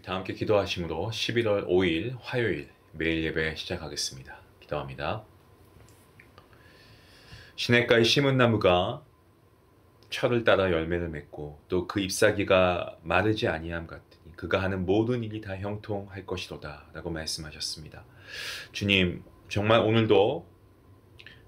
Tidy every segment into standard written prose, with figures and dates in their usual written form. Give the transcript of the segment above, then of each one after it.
다 함께 기도하심으로 11월 5일 화요일 매일 예배 시작하겠습니다. 기도합니다. 시냇가에 심은 나무가 철을 따라 열매를 맺고 또 그 잎사귀가 마르지 아니함 같으니 그가 하는 모든 일이 다 형통할 것이로다 라고 말씀하셨습니다. 주님, 정말 오늘도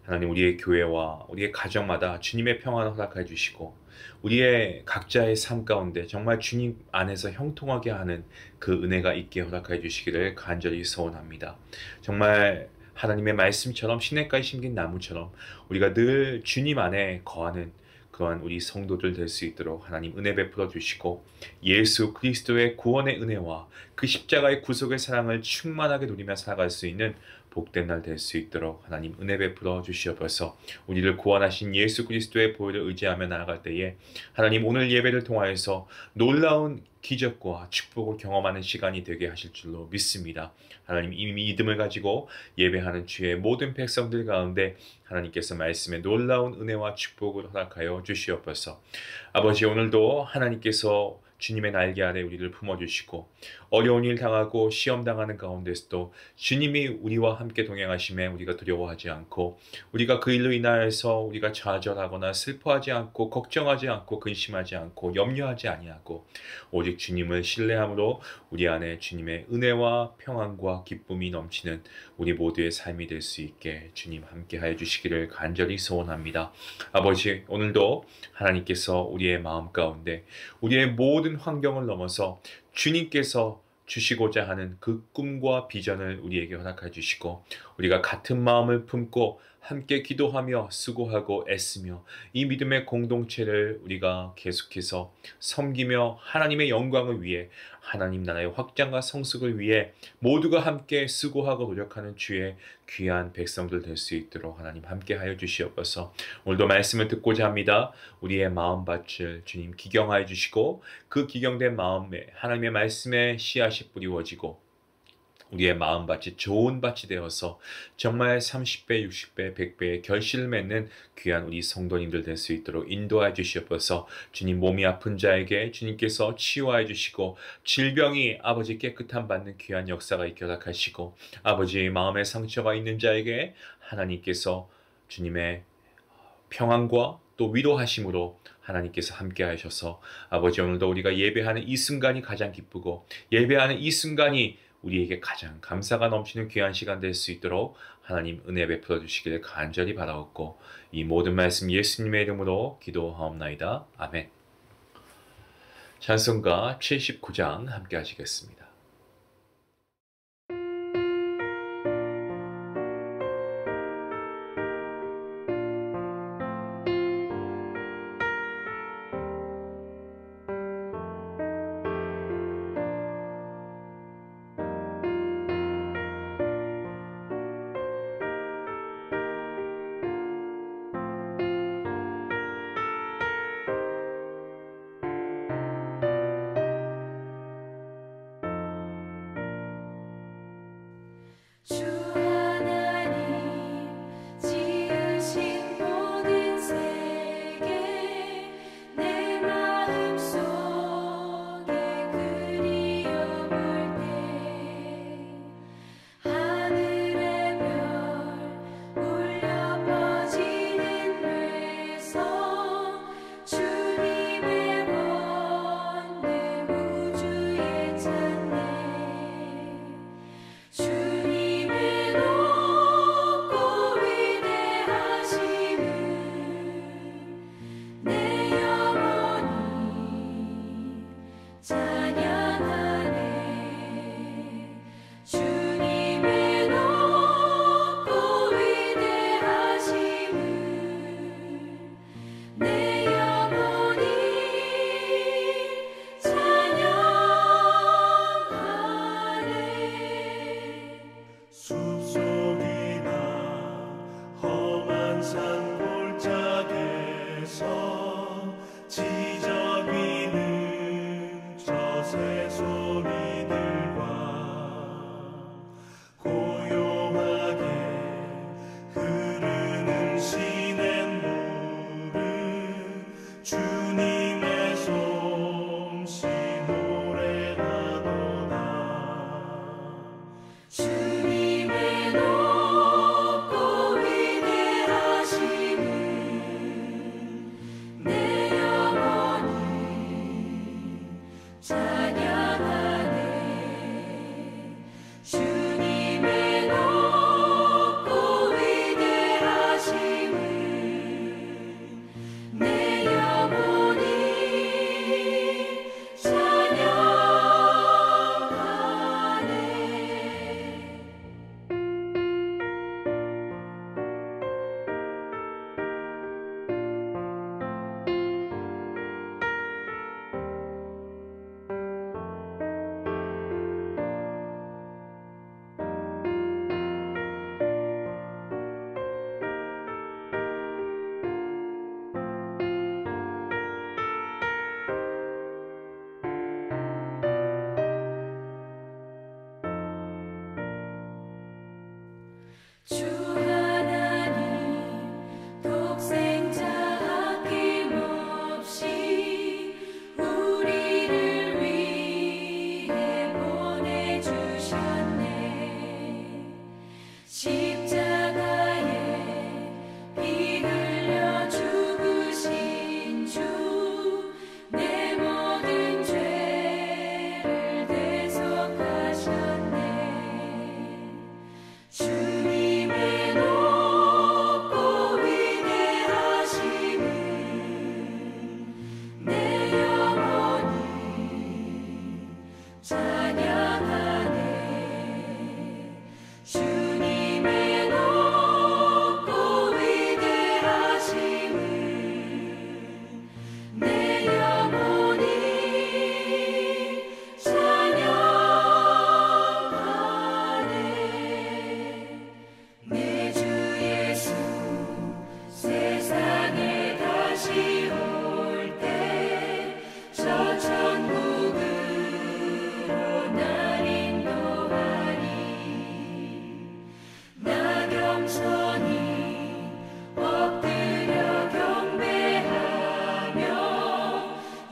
하나님, 우리의 교회와 우리의 가정마다 주님의 평안을 허락해 주시고 우리의 각자의 삶 가운데 정말 주님 안에서 형통하게 하는 그 은혜가 있게 허락해 주시기를 간절히 소원합니다. 정말 하나님의 말씀처럼 시냇가에 심긴 나무처럼 우리가 늘 주님 안에 거하는 그러한 우리 성도들 될 수 있도록 하나님 은혜 베풀어 주시고 예수 그리스도의 구원의 은혜와 그 십자가의 구속의 사랑을 충만하게 누리며 살아갈 수 있는 복된 날 될 수 있도록 하나님 은혜 베풀어 주시옵소서. 우리를 구원하신 예수 그리스도의 보혈을 의지하며 나아갈 때에 하나님 오늘 예배를 통하여서 놀라운 기적과 축복을 경험하는 시간이 되게 하실 줄로 믿습니다. 하나님, 이 믿음을 가지고 예배하는 주의 모든 백성들 가운데 하나님께서 말씀에 놀라운 은혜와 축복을 허락하여 주시옵소서. 아버지, 오늘도 하나님께서 주님의 날개 아래 우리를 품어주시고 어려운 일 당하고 시험 당하는 가운데서도 주님이 우리와 함께 동행하심에 우리가 두려워하지 않고 우리가 그 일로 인하여서 우리가 좌절하거나 슬퍼하지 않고 걱정하지 않고 근심하지 않고 염려하지 아니하고 오직 주님을 신뢰함으로 우리 안에 주님의 은혜와 평안과 기쁨이 넘치는 우리 모두의 삶이 될 수 있게 주님 함께하여 주시기를 간절히 소원합니다. 아버지, 오늘도 하나님께서 우리의 마음 가운데 우리의 모든 환경을 넘어서 주님께서 주시고자 하는 그 꿈과 비전을 우리에게 허락해 주시고 우리가 같은 마음을 품고 함께 기도하며 수고하고 애쓰며 이 믿음의 공동체를 우리가 계속해서 섬기며 하나님의 영광을 위해 하나님 나라의 확장과 성숙을 위해 모두가 함께 수고하고 노력하는 주의 귀한 백성들 될 수 있도록 하나님 함께 하여 주시옵소서. 오늘도 말씀을 듣고자 합니다. 우리의 마음밭을 주님 기경하여 주시고 그 기경된 마음에 하나님의 말씀에 씨앗이 뿌리워지고 우리의 마음밭이 좋은 밭이 되어서 정말 30배, 60배, 100배의 결실을 맺는 귀한 우리 성도님들 될 수 있도록 인도해 주시옵소서. 주님, 몸이 아픈 자에게 주님께서 치유해 주시고 질병이 아버지 깨끗함 받는 귀한 역사가 있게 허락하시고 아버지 마음에 상처가 있는 자에게 하나님께서 주님의 평안과 또 위로하심으로 하나님께서 함께 하셔서 아버지 오늘도 우리가 예배하는 이 순간이 가장 기쁘고 예배하는 이 순간이 우리에게 가장 감사가 넘치는 귀한 시간 될 수 있도록 하나님 은혜 베풀어 주시기를 간절히 바라옵고 이 모든 말씀 예수님의 이름으로 기도하옵나이다. 아멘. 찬송가 79장 함께 하시겠습니다. 찬양하네 주님의 높고 위대하심을 내 영혼이 찬양하네 내 주 예수 세상에 다시 올 때 저 천국으로 날 인도하리 나 겸손히 엎드려 경배하며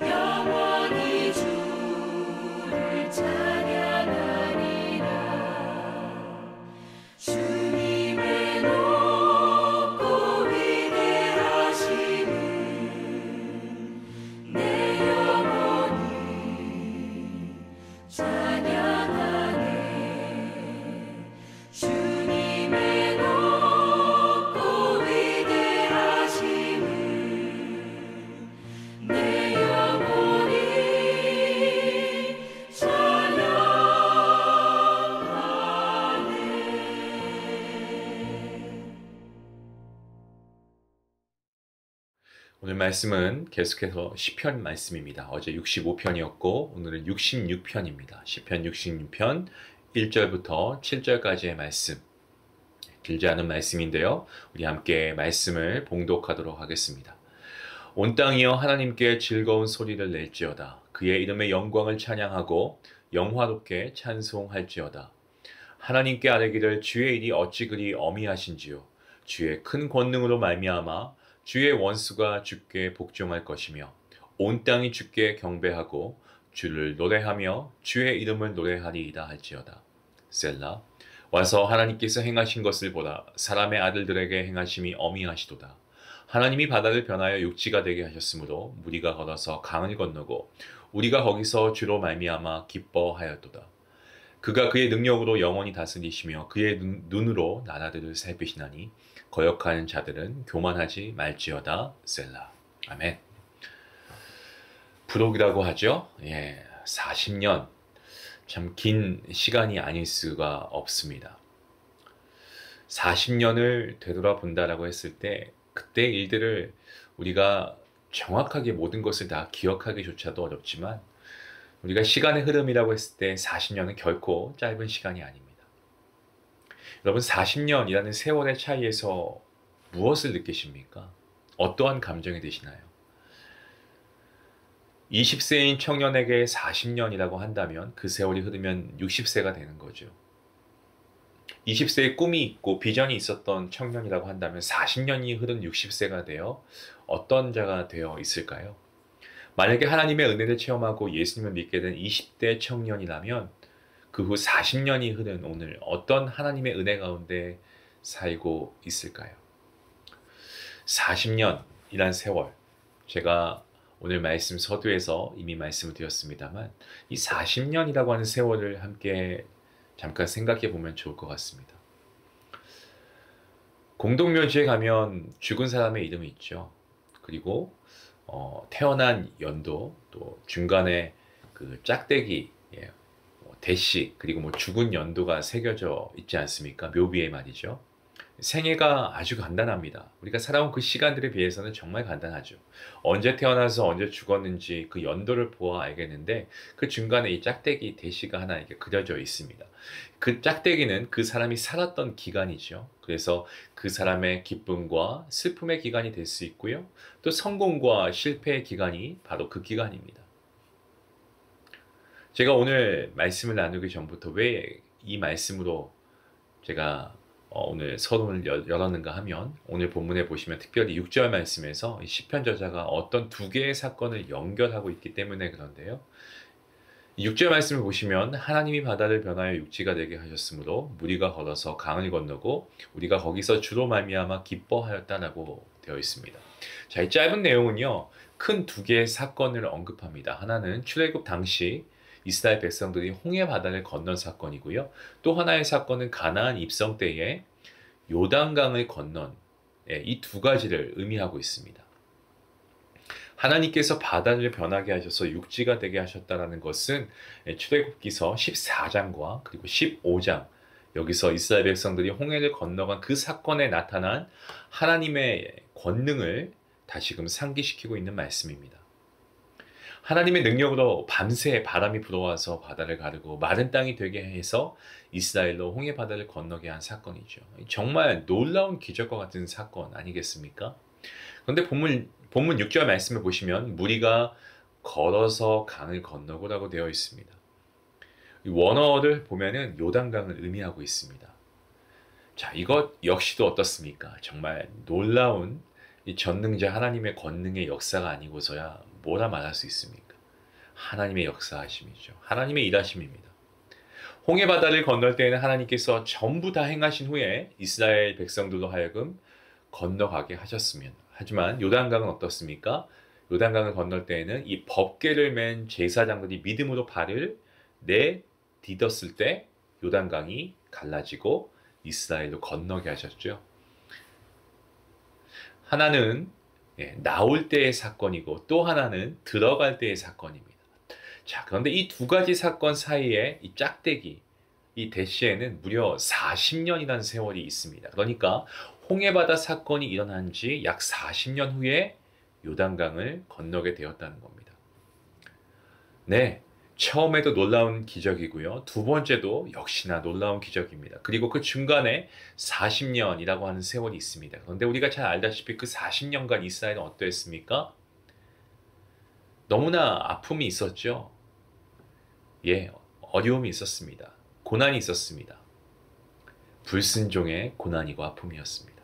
영원히 주를 찬양하리라 주님의 높고 위대하심을 내 영혼이 찬양하네 주님의 높고 위대하심을 내 영혼이 찬양하네 오늘 말씀은 계속해서 시편 말씀입니다. 어제 65편이었고 오늘은 66편입니다. 시편 66편 1절부터 7절까지의 말씀. 길지 않은 말씀인데요. 우리 함께 말씀을 봉독하도록 하겠습니다. 온 땅이여 하나님께 즐거운 소리를 낼지어다. 그의 이름의 영광을 찬양하고 영화롭게 찬송할지어다. 하나님께 아뢰기를 주의 일이 어찌 그리 어미하신지요. 주의 큰 권능으로 말미암아 주의 원수가 주께 복종할 것이며 온 땅이 주께 경배하고 주를 노래하며 주의 이름을 노래하리이다 할지어다. 셀라. 와서 하나님께서 행하신 것을 보라. 사람의 아들들에게 행하심이 어미하시도다. 하나님이 바다를 변하여 육지가 되게 하셨으므로 무리가 걸어서 강을 건너고 우리가 거기서 주로 말미암아 기뻐하였도다. 그가 그의 능력으로 영원히 다스리시며 그의 눈으로 나라들을 살피시나니 거역하는 자들은 교만하지 말지어다. 셀라. 아멘. 부록이라고 하죠. 40년. 참 긴 시간이 아닐 수가 없습니다. 40년을 되돌아본다라고 했을 때 그때 일들을 우리가 정확하게 모든 것을 다 기억하기조차도 어렵지만 우리가 시간의 흐름이라고 했을 때 40년은 결코 짧은 시간이 아닙니다. 여러분 40년이라는 세월의 차이에서 무엇을 느끼십니까? 어떠한 감정이 드시나요? 20세인 청년에게 40년이라고 한다면 그 세월이 흐르면 60세가 되는 거죠. 20세에 꿈이 있고 비전이 있었던 청년이라고 한다면 40년이 흐른 60세가 되어 어떤 자가 되어 있을까요? 만약에 하나님의 은혜를 체험하고 예수님을 믿게 된 20대 청년이라면 그 후 40년이 흐른 오늘 어떤 하나님의 은혜 가운데 살고 있을까요? 40년이란 세월, 제가 오늘 말씀 서두에서 이미 말씀을 드렸습니다만 이 40년이라고 하는 세월을 함께 잠깐 생각해 보면 좋을 것 같습니다. 공동묘지에 가면 죽은 사람의 이름이 있죠. 그리고 태어난 연도, 또 중간에 그 짝대기, 대시, 그리고 죽은 연도가 새겨져 있지 않습니까? 묘비에 말이죠. 생애가 아주 간단합니다. 우리가 살아온 그 시간들에 비해서는 정말 간단하죠. 언제 태어나서 언제 죽었는지 그 연도를 보아 알겠는데 그 중간에 이 짝대기 대시가 하나 이렇게 그려져 있습니다. 그 짝대기는 그 사람이 살았던 기간이죠. 그래서 그 사람의 기쁨과 슬픔의 기간이 될 수 있고요. 또 성공과 실패의 기간이 바로 그 기간입니다. 제가 오늘 말씀을 나누기 전부터 왜 이 말씀으로 제가 오늘 서론을 열었는가 하면 오늘 본문에 보시면 특별히 6절 말씀에서 시편 저자가 어떤 두 개의 사건을 연결하고 있기 때문에 그런데요. 6절 말씀을 보시면 하나님이 바다를 변하여 육지가 되게 하셨으므로 무리가 걸어서 강을 건너고 우리가 거기서 주로 말미암아 기뻐하였다라고 되어 있습니다. 자, 이 짧은 내용은요. 큰 두 개의 사건을 언급합니다. 하나는 출애굽 당시 이스라엘 백성들이 홍해 바다를 건넌 사건이고요. 또 하나의 사건은 가나안 입성 때에 요단강을 건넌 이 두 가지를 의미하고 있습니다. 하나님께서 바다를 변하게 하셔서 육지가 되게 하셨다라는 것은 출애굽기서 14장과 그리고 15장, 여기서 이스라엘 백성들이 홍해를 건너간 그 사건에 나타난 하나님의 권능을 다시금 상기시키고 있는 말씀입니다. 하나님의 능력으로 밤새 바람이 불어와서 바다를 가르고 마른 땅이 되게 해서 이스라엘로 홍해 바다를 건너게 한 사건이죠. 정말 놀라운 기적과 같은 사건 아니겠습니까? 그런데 본문 6절 말씀을 보시면 무리가 걸어서 강을 건너고라고 되어 있습니다. 이 원어를 보면은 요단강을 의미하고 있습니다. 자, 이것 역시도 어떻습니까? 정말 놀라운 이 전능자 하나님의 권능의 역사가 아니고서야 뭐라 말할 수 있습니까? 하나님의 역사하심이죠. 하나님의 일하심입니다. 홍해 바다를 건널 때에는 하나님께서 전부 다 행하신 후에 이스라엘 백성들로 하여금 건너가게 하셨으면, 하지만 요단강은 어떻습니까? 요단강을 건널 때에는 이 법궤를 맨 제사장들이 믿음으로 발을 내딛었을 때 요단강이 갈라지고 이스라엘로 건너게 하셨죠. 하나는 나올 때의 사건이고 또 하나는 들어갈 때의 사건입니다. 자, 그런데 이 두 가지 사건 사이에 이 짝대기, 이 대시에는 무려 40년이라는 세월이 있습니다. 그러니까 홍해바다 사건이 일어난 지 약 40년 후에 요단강을 건너게 되었다는 겁니다. 네, 처음에도 놀라운 기적이고요. 두 번째도 역시나 놀라운 기적입니다. 그리고 그 중간에 40년이라고 하는 세월이 있습니다. 그런데 우리가 잘 알다시피 그 40년간 이스라엘은 어떠했습니까? 너무나 아픔이 있었죠. 예, 어려움이 있었습니다. 고난이 있었습니다. 불순종의 고난이고 아픔이었습니다.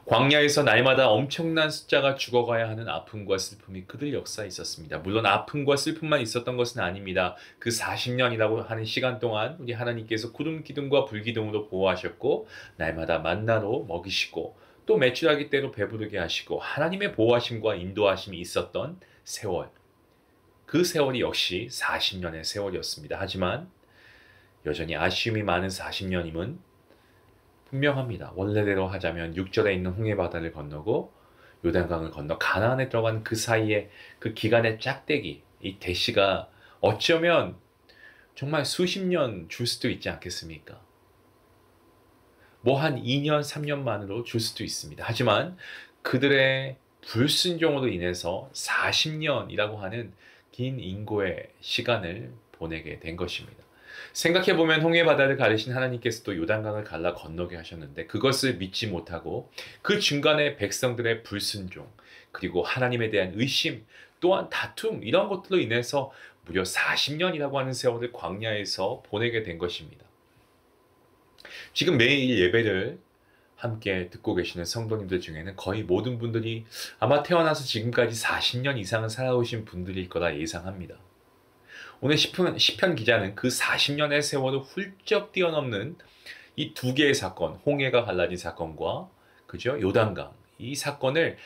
광야에서 날마다 엄청난 숫자가 죽어가야 하는 아픔과 슬픔이 그들 역사에 있었습니다. 물론 아픔과 슬픔만 있었던 것은 아닙니다. 그 40년이라고 하는 시간 동안 우리 하나님께서 구름 기둥과 불 기둥으로 보호하셨고 날마다 만나로 먹이시고 또 메추라기 때로 배부르게 하시고 하나님의 보호하심과 인도하심이 있었던 세월, 그 세월이 역시 40년의 세월이었습니다. 하지만 여전히 아쉬움이 많은 40년임은 분명합니다. 원래대로 하자면 6절에 있는 홍해 바다를 건너고 요단강을 건너 가나안에 들어간 그 사이에 그 기간의 짝대기, 이 대시가 어쩌면 정말 수십 년 줄 수도 있지 않겠습니까? 뭐 한 2년, 3년만으로 줄 수도 있습니다. 하지만 그들의 불순종으로 인해서 40년이라고 하는 긴 인고의 시간을 보내게 된 것입니다. 생각해보면 홍해 바다를 가르신 하나님께서도 요단강을 갈라 건너게 하셨는데 그것을 믿지 못하고 그 중간에 백성들의 불순종, 그리고 하나님에 대한 의심, 또한 다툼, 이런 것들로 인해서 무려 40년이라고 하는 세월을 광야에서 보내게 된 것입니다. 지금 매일 예배를 함께 듣고 계시는 성도님들 중에는 거의 모든 분들이 아마 태어나서 지금까지 40년 이상을 살아오신 분들일 거라 예상합니다. 오늘 시편 기자는 그 40년의 세월을 훌쩍 뛰어넘는 이 두 개의 사건, 홍해가 갈라진 사건과 그죠? 요단강, 이 사건을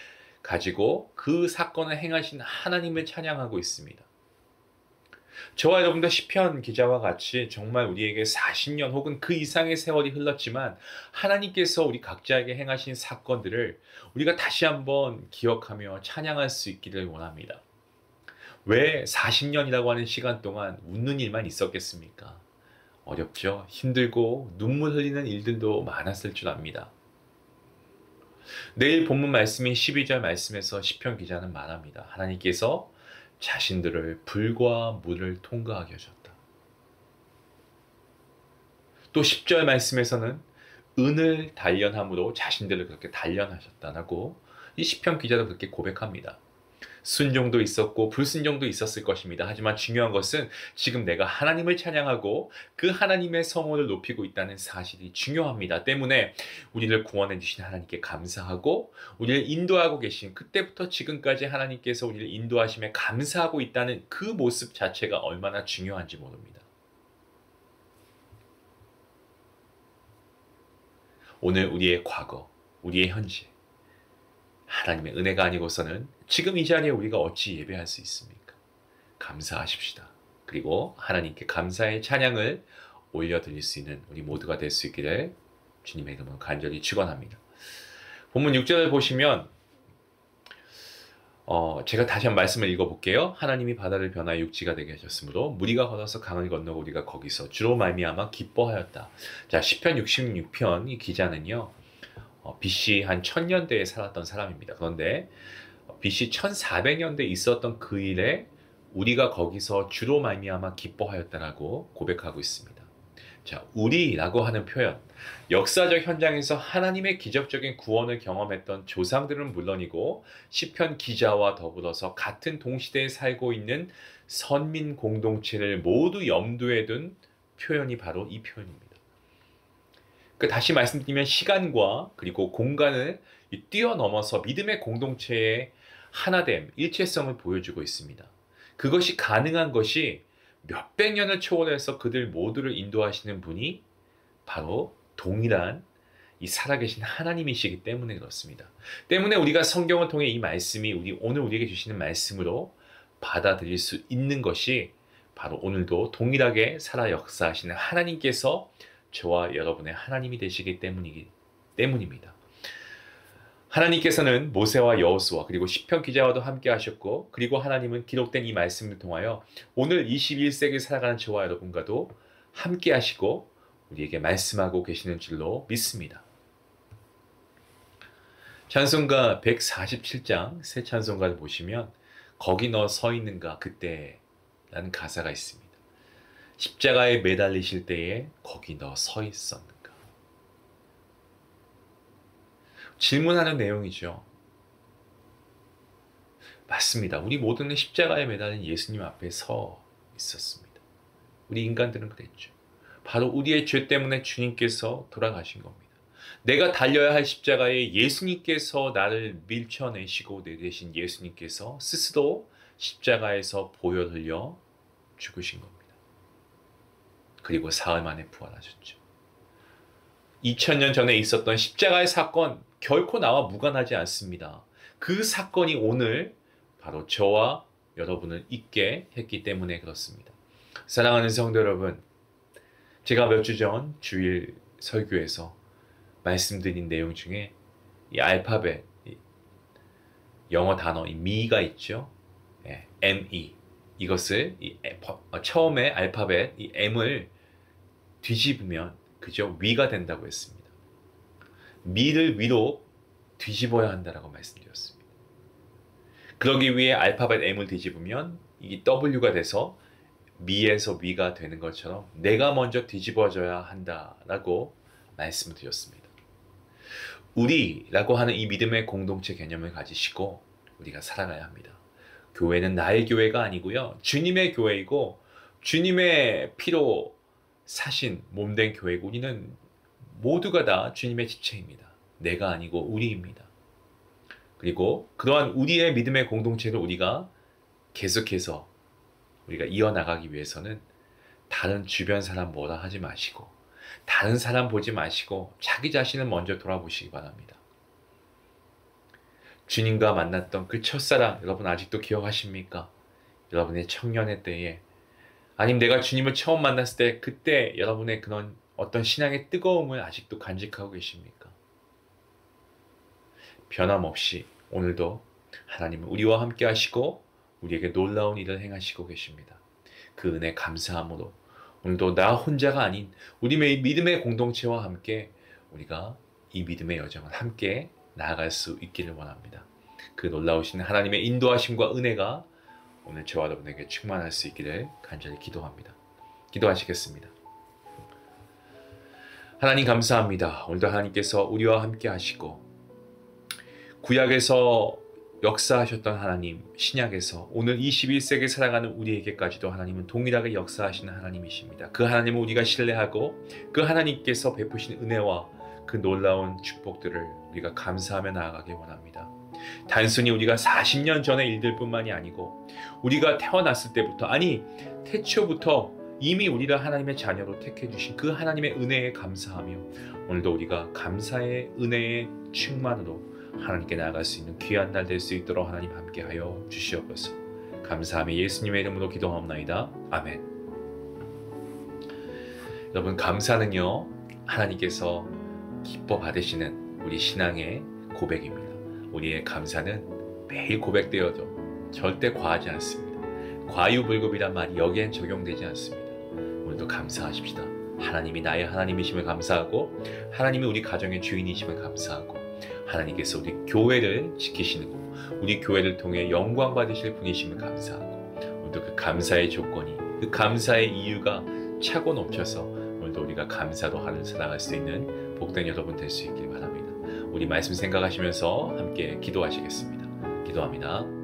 가지고 그 사건을 행하신 하나님을 찬양하고 있습니다. 저와 여러분도 시편 기자와 같이 정말 우리에게 40년 혹은 그 이상의 세월이 흘렀지만 하나님께서 우리 각자에게 행하신 사건들을 우리가 다시 한번 기억하며 찬양할 수 있기를 원합니다. 왜 40년이라고 하는 시간 동안 웃는 일만 있었겠습니까? 어렵죠. 힘들고 눈물 흘리는 일들도 많았을 줄 압니다. 내일 본문 말씀인 12절 말씀에서 시편 기자는 말합니다. 하나님께서 자신들을 불과 물을 통과하게 하셨다. 또 10절 말씀에서는 은을 단련함으로 자신들을 그렇게 단련하셨다라고 이 시편 기자도 그렇게 고백합니다. 순종도 있었고 불순종도 있었을 것입니다. 하지만 중요한 것은 지금 내가 하나님을 찬양하고 그 하나님의 성호를 높이고 있다는 사실이 중요합니다. 때문에 우리를 구원해 주신 하나님께 감사하고 우리를 인도하고 계신 그때부터 지금까지 하나님께서 우리를 인도하심에 감사하고 있다는 그 모습 자체가 얼마나 중요한지 모릅니다. 오늘 우리의 과거, 우리의 현재, 하나님의 은혜가 아니고서는 지금 이 자리에 우리가 어찌 예배할 수 있습니까? 감사하십시다. 그리고 하나님께 감사의 찬양을 올려드릴 수 있는 우리 모두가 될 수 있기를 주님의 이름으로 간절히 축원합니다. 본문 6절을 보시면 제가 다시 한 말씀을 읽어볼게요. 하나님이 바다를 변화해 육지가 되게 하셨으므로 무리가 걸어서 강을 건너고 우리가 거기서 주로 말미암아 기뻐하였다. 자, 시편 66편 이 기자는요. BC 한 1000년대에 살았던 사람입니다. 그런데 BC 1400년대에 있었던 그 일에 우리가 거기서 주로 말미암아 기뻐하였다라고 고백하고 있습니다. 자, 우리라고 하는 표현, 역사적 현장에서 하나님의 기적적인 구원을 경험했던 조상들은 물론이고 시편 기자와 더불어서 같은 동시대에 살고 있는 선민 공동체를 모두 염두에 둔 표현이 바로 이 표현입니다. 다시 말씀드리면 시간과 그리고 공간을 뛰어넘어서 믿음의 공동체의 하나됨, 일체성을 보여주고 있습니다. 그것이 가능한 것이 몇백 년을 초월해서 그들 모두를 인도하시는 분이 바로 동일한 이 살아계신 하나님이시기 때문에 그렇습니다. 때문에 우리가 성경을 통해 이 말씀이 오늘 우리에게 주시는 말씀으로 받아들일 수 있는 것이 바로 오늘도 동일하게 살아 역사하시는 하나님께서 저와 여러분의 하나님이 되시기 때문입니다. 하나님께서는 모세와 여호수아 그리고 시편 기자와도 함께 하셨고, 그리고 하나님은 기록된 이 말씀을 통하여 오늘 21세기 살아가는 저와 여러분과도 함께 하시고 우리에게 말씀하고 계시는 줄로 믿습니다. 찬송가 147장 새 찬송가를 보시면 거기 너 서 있는가 그때 라는 가사가 있습니다. 십자가에 매달리실 때에 거기 너 서 있었는가. 질문하는 내용이죠. 맞습니다. 우리 모두는 십자가에 매달린 예수님 앞에 서 있었습니다. 우리 인간들은 그랬죠. 바로 우리의 죄 때문에 주님께서 돌아가신 겁니다. 내가 달려야 할 십자가에 예수님께서 나를 밀쳐내시고 내 대신 예수님께서 스스로 십자가에서 보혈 흘려 죽으신 겁니다. 그리고 사흘 만에 부활하셨죠. 2000년 전에 있었던 십자가의 사건 결코 나와 무관하지 않습니다. 그 사건이 오늘 바로 저와 여러분을 있게 했기 때문에 그렇습니다. 사랑하는 성도 여러분, 제가 몇 주 전 주일 설교에서 말씀드린 내용 중에 이 알파벳, 영어 단어 이 me가 있죠. me. 이것을 처음에 알파벳 이 m을 뒤집으면 그죠? 위가 된다고 했습니다. 미를 위로 뒤집어야 한다라고 말씀드렸습니다. 그러기 위해 알파벳 M을 뒤집으면 이게 W가 돼서 미에서 위가 되는 것처럼 내가 먼저 뒤집어져야 한다라고 말씀을 드렸습니다. 우리라고 하는 이 믿음의 공동체 개념을 가지시고 우리가 살아가야 합니다. 교회는 나의 교회가 아니고요. 주님의 교회이고 주님의 피로 사신 몸된 교회고 우리는 모두가 다 주님의 지체입니다. 내가 아니고 우리입니다. 그리고 그러한 우리의 믿음의 공동체를 우리가 계속해서 우리가 이어나가기 위해서는 다른 주변 사람 뭐라 하지 마시고 다른 사람 보지 마시고 자기 자신을 먼저 돌아보시기 바랍니다. 주님과 만났던 그 첫사랑 여러분 아직도 기억하십니까? 여러분의 청년의 때에 아니면 내가 주님을 처음 만났을 때 그때 여러분의 그런 어떤 신앙의 뜨거움을 아직도 간직하고 계십니까? 변함없이 오늘도 하나님은 우리와 함께 하시고 우리에게 놀라운 일을 행하시고 계십니다. 그 은혜 감사함으로 오늘도 나 혼자가 아닌 우리 믿음의 공동체와 함께 우리가 이 믿음의 여정을 함께 나아갈 수 있기를 원합니다. 그 놀라우신 하나님의 인도하심과 은혜가 오늘 저와 여러분에게 충만할 수 있기를 간절히 기도합니다. 기도하시겠습니다. 하나님 감사합니다. 오늘도 하나님께서 우리와 함께 하시고 구약에서 역사하셨던 하나님, 신약에서 오늘 21세기 살아가는 우리에게까지도 하나님은 동일하게 역사하시는 하나님이십니다. 그 하나님을 우리가 신뢰하고 그 하나님께서 베푸신 은혜와 그 놀라운 축복들을 우리가 감사하며 나아가기 원합니다. 단순히 우리가 40년 전의 일들 뿐만이 아니고 우리가 태어났을 때부터 아니 태초부터 이미 우리를 하나님의 자녀로 택해 주신 그 하나님의 은혜에 감사하며 오늘도 우리가 감사의 은혜의 충만으로 하나님께 나아갈 수 있는 귀한 날 될 수 있도록 하나님 함께하여 주시옵소서. 감사하며 예수님의 이름으로 기도하옵나이다. 아멘. 여러분 감사는요 하나님께서 기뻐 받으시는 우리 신앙의 고백입니다. 우리의 감사는 매일 고백되어도 절대 과하지 않습니다. 과유불급이란 말이 여기엔 적용되지 않습니다. 오늘도 감사하십시다. 하나님이 나의 하나님이심을 감사하고 하나님이 우리 가정의 주인이심을 감사하고 하나님께서 우리 교회를 지키시는 것, 우리 교회를 통해 영광 받으실 분이심을 감사하고 오늘도 그 감사의 조건이, 그 감사의 이유가 차고 넘쳐서 오늘도 우리가 감사로 하루 살아갈 수 있는 복된 여러분 될 수 있길 바랍니다. 우리 말씀 생각하시면서 함께 기도하시겠습니다. 기도합니다.